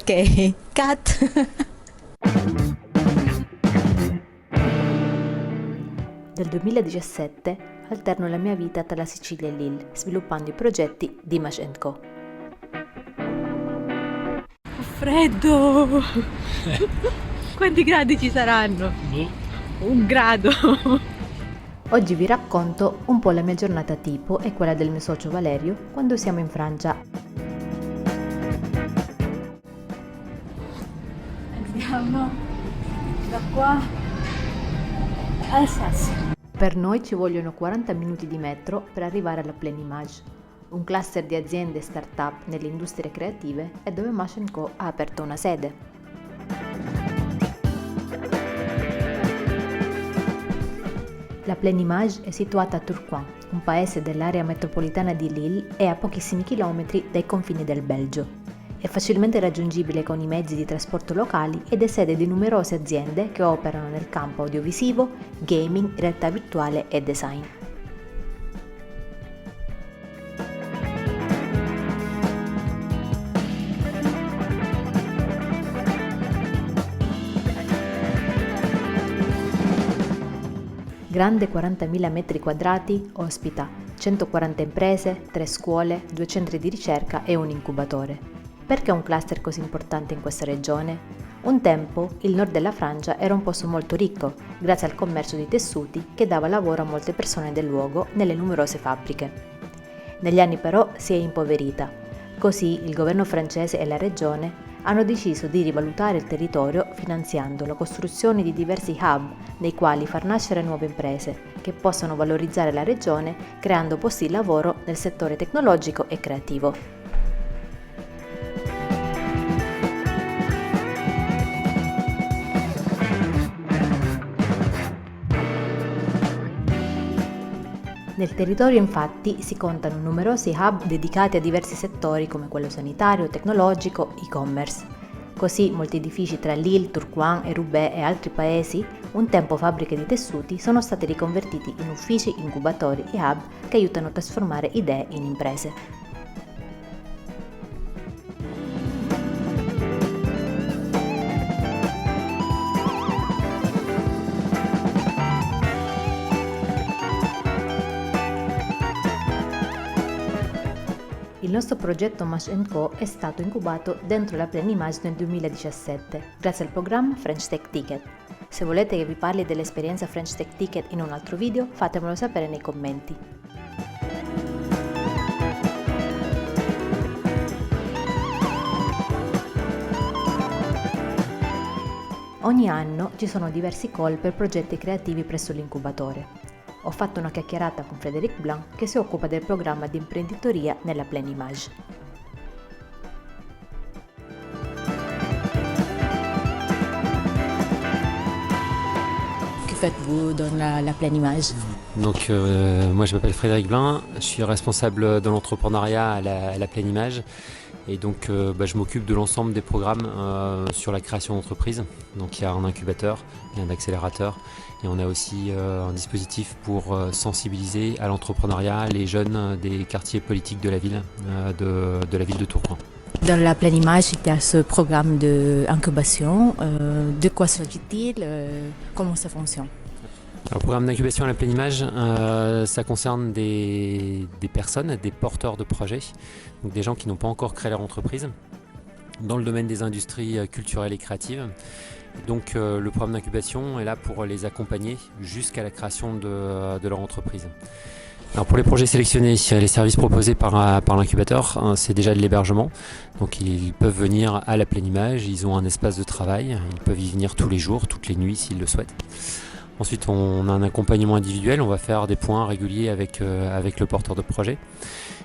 Ok, cut! Dal 2017 alterno la mia vita tra la Sicilia e Lille, sviluppando i progetti Dimash & Co. Freddo! Quanti gradi ci saranno? 1 grado! Oggi vi racconto un po' la mia giornata tipo e quella del mio socio Valerio quando siamo in Francia. Andiamo da qua a Alsace. Per noi ci vogliono 40 minuti di metro per arrivare alla Plenimage, un cluster di aziende e start-up nelle industrie creative e dove Mash & Co ha aperto una sede. La Plenimage è situata a Tourcoing, un paese dell'area metropolitana di Lille e a pochissimi chilometri dai confini del Belgio. È facilmente raggiungibile con i mezzi di trasporto locali ed è sede di numerose aziende che operano nel campo audiovisivo, gaming, realtà virtuale e design. Grande 40.000 metri quadrati, ospita 140 imprese, 3 scuole, 2 centri di ricerca e un incubatore. Perché un cluster così importante in questa regione? Un tempo il nord della Francia era un posto molto ricco, grazie al commercio di tessuti che dava lavoro a molte persone del luogo nelle numerose fabbriche. Negli anni però si è impoverita. Così il governo francese e la regione hanno deciso di rivalutare il territorio finanziando la costruzione di diversi hub nei quali far nascere nuove imprese che possano valorizzare la regione creando posti di lavoro nel settore tecnologico e creativo. Nel territorio infatti si contano numerosi hub dedicati a diversi settori come quello sanitario, tecnologico, e-commerce. Così molti edifici tra Lille, Tourcoing e Roubaix e altri paesi, un tempo fabbriche di tessuti, sono stati riconvertiti in uffici, incubatori e hub che aiutano a trasformare idee in imprese. Il nostro progetto Mash & Co è stato incubato dentro la Plenimage nel 2017, grazie al programma French Tech Ticket. Se volete che vi parli dell'esperienza French Tech Ticket in un altro video, fatemelo sapere nei commenti. Ogni anno ci sono diversi call per progetti creativi presso l'incubatore. Ho fatto una chiacchierata con Frédéric Blanc che si occupa del programma di imprenditoria nella Plenimage. Que faites-vous dans la Plenimage? Donc, moi je m'appelle Frédéric Blin, je suis responsable de l'entrepreneuriat à la Plenimage et donc je m'occupe de l'ensemble des programmes sur la création d'entreprise. Donc il y a un incubateur, il y a un accélérateur et on a aussi un dispositif pour sensibiliser à l'entrepreneuriat les jeunes des quartiers politiques de la ville de Tourcoing. Dans la Plenimage, il y a ce programme d'incubation. De quoi s'agit-il? Comment ça fonctionne? Alors, le programme d'incubation à la Plenimage, ça concerne des personnes, des porteurs de projets, donc des gens qui n'ont pas encore créé leur entreprise, dans le domaine des industries culturelles et créatives. Donc le programme d'incubation est là pour les accompagner jusqu'à la création de leur entreprise. Alors pour les projets sélectionnés, les services proposés par l'incubateur, c'est déjà de l'hébergement. Donc ils peuvent venir à la Plenimage, ils ont un espace de travail, ils peuvent y venir tous les jours, toutes les nuits s'ils le souhaitent. Ensuite, on a un accompagnement individuel, on va faire des points réguliers avec le porteur de projet.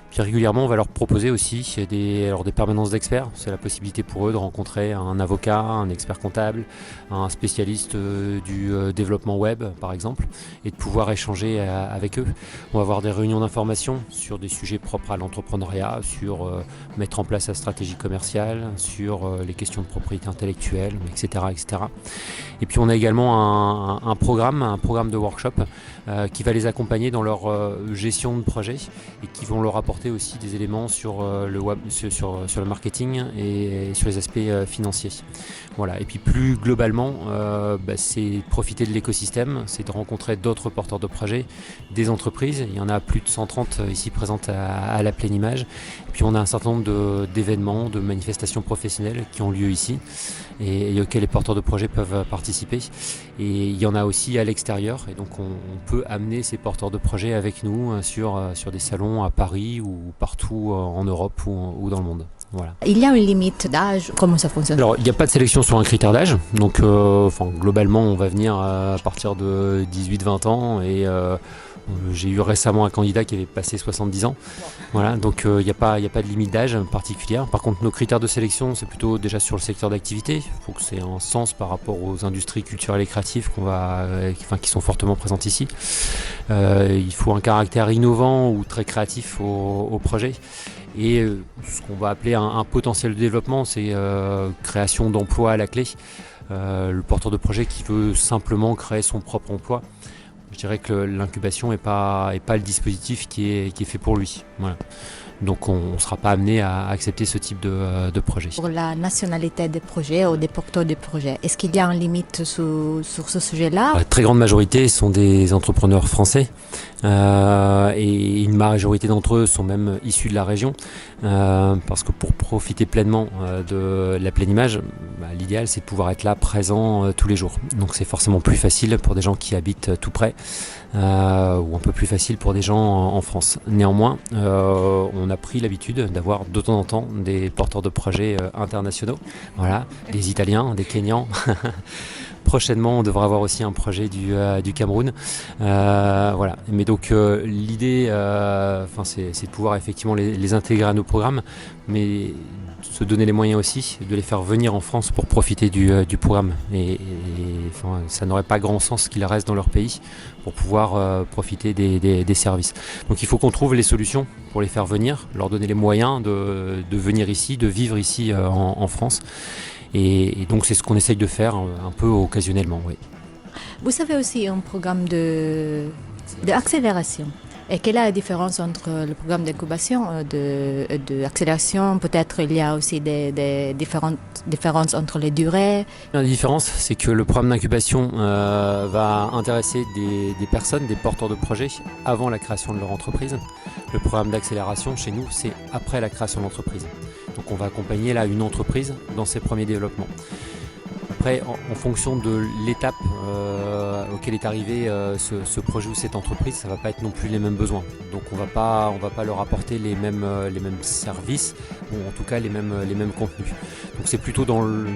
Puis régulièrement, on va leur proposer aussi des permanences d'experts. C'est la possibilité pour eux de rencontrer un avocat, un expert comptable, un spécialiste du développement web, par exemple, et de pouvoir échanger avec eux. On va avoir des réunions d'information sur des sujets propres à l'entrepreneuriat, sur mettre en place la stratégie commerciale, sur les questions de propriété intellectuelle, etc., etc. Et puis on a également un programme de workshop qui va les accompagner dans leur gestion de projet et qui vont leur apporter apporter aussi des éléments sur le web, sur le marketing et sur les aspects financiers. Voilà. Et puis plus globalement, c'est profiter de l'écosystème, c'est de rencontrer d'autres porteurs de projets, des entreprises. Il y en a plus de 130 ici présentes à la Pleine Image. Et puis on a un certain nombre d'événements, de manifestations professionnelles qui ont lieu ici et auxquels les porteurs de projets peuvent participer. Et il y en a aussi à l'extérieur. Et donc on peut amener ces porteurs de projets avec nous sur des salons à Paris ou partout en Europe ou dans le monde. Voilà. Il y a une limite d'âge, comment ça fonctionne? Alors, il n'y a pas de sélection sur un critère d'âge. Donc, globalement, on va venir à partir de 18-20 ans. Et j'ai eu récemment un candidat qui avait passé 70 ans. Voilà, donc il n'y a pas de limite d'âge particulière. Par contre, nos critères de sélection, c'est plutôt déjà sur le secteur d'activité. Il faut que c'est un sens par rapport aux industries culturelles et créatives qui sont fortement présentes ici. Il faut un caractère innovant ou très créatif au projet. Et ce qu'on va appeler un potentiel de développement, c'est création d'emplois à la clé. Le porteur de projet qui veut simplement créer son propre emploi, je dirais que l'incubation n'est pas le dispositif qui est fait pour lui. Voilà. Donc on ne sera pas amené à accepter ce type de projet. Pour la nationalité des projets ou des porteurs de projets, est-ce qu'il y a une limite sur ce sujet-là? La très grande majorité sont des entrepreneurs français et une majorité d'entre eux sont même issus de la région parce que pour profiter pleinement de la Pleine Image, l'idéal c'est de pouvoir être là présent tous les jours. Donc c'est forcément plus facile pour des gens qui habitent tout près ou un peu plus facile pour des gens en France. Néanmoins, on a pris l'habitude d'avoir de temps en temps des porteurs de projets internationaux, voilà, des Italiens, des Kenyans. Prochainement, on devra avoir aussi un projet du Cameroun. Voilà. Mais donc l'idée, c'est de pouvoir effectivement les intégrer à nos programmes, mais se donner les moyens aussi de les faire venir en France pour profiter du programme. Et ça n'aurait pas grand sens qu'ils restent dans leur pays pour pouvoir profiter des services. Donc il faut qu'on trouve les solutions pour les faire venir, leur donner les moyens de venir ici, de vivre ici en France. Et donc c'est ce qu'on essaye de faire un peu occasionnellement. Oui. Vous avez aussi un programme d'accélération. Et quelle est la différence entre le programme d'incubation et d'accélération? Peut-être il y a aussi des différences entre les durées. La différence, c'est que le programme d'incubation va intéresser des personnes, des porteurs de projets, avant la création de leur entreprise. Le programme d'accélération, chez nous, c'est après la création de l'entreprise. Donc on va accompagner là une entreprise dans ses premiers développements. Après, en fonction de l'étape auquel est arrivé ce projet ou cette entreprise, ça ne va pas être non plus les mêmes besoins. Donc on va pas leur apporter les mêmes services, ou en tout cas les mêmes contenus. Donc c'est plutôt dans le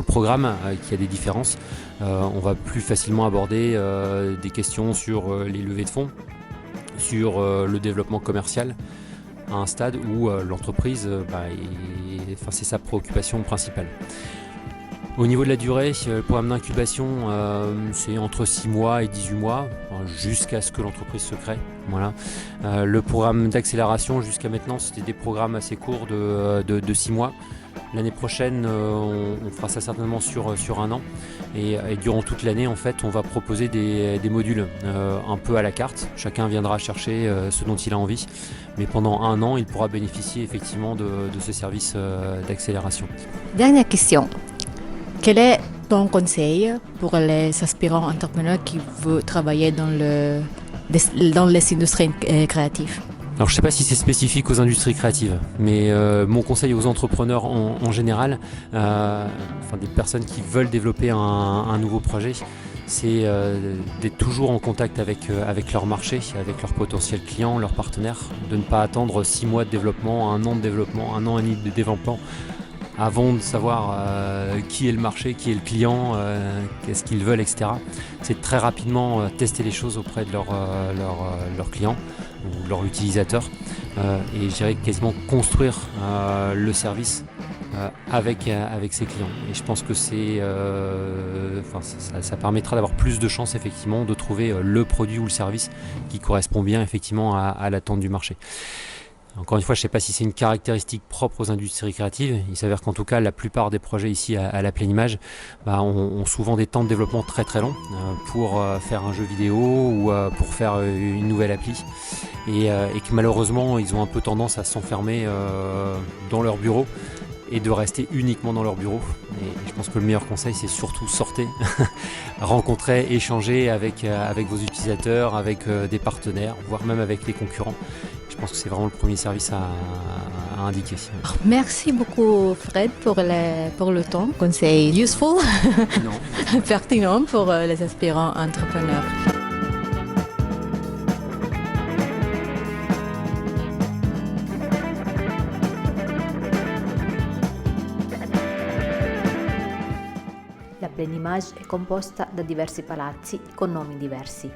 programme qu'il y a des différences. On va plus facilement aborder des questions sur les levées de fonds, sur le développement commercial, à un stade où l'entreprise, c'est sa préoccupation principale. Au niveau de la durée, le programme d'incubation, c'est entre 6 mois et 18 mois, jusqu'à ce que l'entreprise se crée. Voilà. Le programme d'accélération, jusqu'à maintenant, c'était des programmes assez courts de 6 mois. L'année prochaine, on fera ça certainement sur un an. Et durant toute l'année, en fait, on va proposer des modules un peu à la carte. Chacun viendra chercher ce dont il a envie. Mais pendant un an, il pourra bénéficier effectivement de ce service d'accélération. Dernière question. Quel est ton conseil pour les aspirants entrepreneurs qui veulent travailler dans les industries créatives? Alors je ne sais pas si c'est spécifique aux industries créatives, mais mon conseil aux entrepreneurs en général, des personnes qui veulent développer un nouveau projet, c'est d'être toujours en contact avec leur marché, avec leurs potentiels clients, leurs partenaires, de ne pas attendre 6 mois de développement, 1 an de développement, 1 an et demi de développement, avant de savoir qui est le marché, qui est le client, qu'est-ce qu'ils veulent, etc. C'est de très rapidement tester les choses auprès de leurs clients ou de leurs utilisateurs et je dirais quasiment construire le service avec ses clients. Et je pense que ça permettra d'avoir plus de chances effectivement de trouver le produit ou le service qui correspond bien effectivement à l'attente du marché. Encore une fois, je ne sais pas si c'est une caractéristique propre aux industries créatives. Il s'avère qu'en tout cas, la plupart des projets ici à la Plénimage ont souvent des temps de développement très très longs pour faire un jeu vidéo ou pour faire une nouvelle appli. Et que malheureusement, ils ont un peu tendance à s'enfermer dans leur bureau et de rester uniquement dans leur bureau. Et je pense que le meilleur conseil, c'est surtout sortez, rencontrez, échangez avec vos utilisateurs, avec des partenaires, voire même avec les concurrents. Je pense que c'est vraiment le premier service à indiquer. Merci beaucoup Fred pour le temps, conseil useful, pertinent pour les aspirants entrepreneurs. La Plénimage è composta da diversi palazzi con nomi diversi.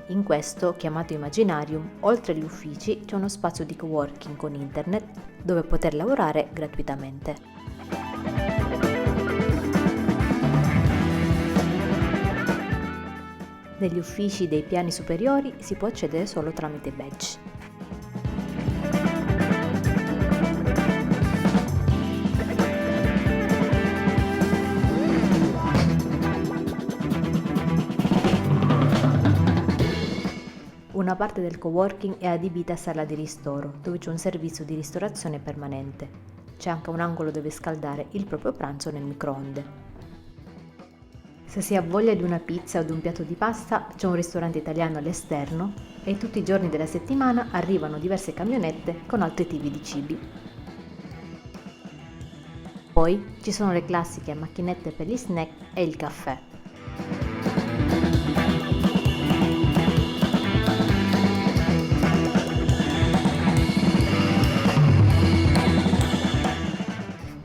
In questo, chiamato Imaginarium, oltre agli uffici c'è uno spazio di coworking con internet dove poter lavorare gratuitamente. Negli uffici dei piani superiori si può accedere solo tramite badge. Una parte del coworking è adibita a sala di ristoro, dove c'è un servizio di ristorazione permanente. C'è anche un angolo dove scaldare il proprio pranzo nel microonde. Se si ha voglia di una pizza o di un piatto di pasta, c'è un ristorante italiano all'esterno e tutti i giorni della settimana arrivano diverse camionette con altri tipi di cibi. Poi ci sono le classiche macchinette per gli snack e il caffè.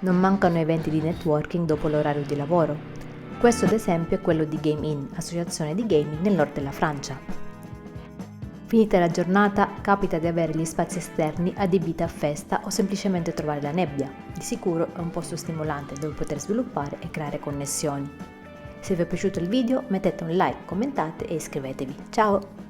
Non mancano eventi di networking dopo l'orario di lavoro. Questo ad esempio è quello di Game In, associazione di gaming nel nord della Francia. Finita la giornata, capita di avere gli spazi esterni adibiti a festa o semplicemente trovare la nebbia. Di sicuro è un posto stimolante dove poter sviluppare e creare connessioni. Se vi è piaciuto il video mettete un like, commentate e iscrivetevi. Ciao!